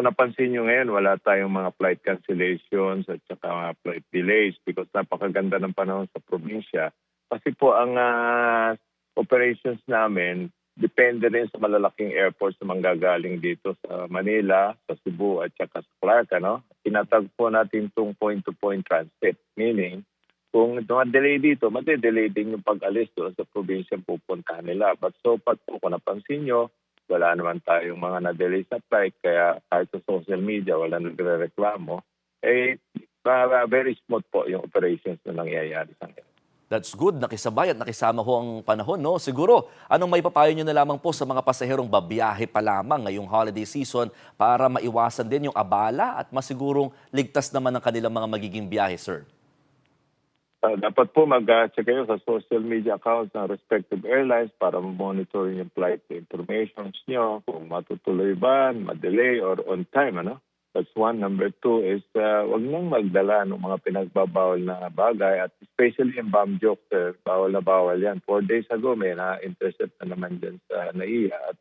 kung napansin nyo ngayon, wala tayong mga flight cancellations at saka mga flight delays because napakaganda ng panahon sa probinsya. Kasi po ang operations namin, depende rin sa malalaking airports na manggagaling dito sa Manila, sa Cebu at saka sa Clark. Tinatag po natin itong point-to-point transit. Meaning, kung delay dito, made-delay din yung pag-alis doon sa probinsya pupuntahan nila. But so far po, kung napansin nyo, wala naman tayong mga na-delay sa flight, kaya kahit sa social media, wala nagre-reklamo. Very smooth po yung operations na nangyayari sa akin. That's good. Nakisabay at nakisama ho ang panahon, no? Siguro, anong may papayo nyo na lamang po sa mga pasaherong babiyahe pa lamang ngayong holiday season para maiwasan din yung abala at masigurong ligtas naman ang kanilang mga magiging biyahe, sir? Dapat po mag-check kayo sa social media accounts ng respective airlines para monitor yung flight informations nyo, kung matutuloy ba, madelay, or on time. That's one. Number two is wag nang magdala ng mga pinagbabawal na bagay at especially yung bomb joke, sir. Bawal na bawal yan. 4 days ago may na-intercept na naman dyan sa NAIA at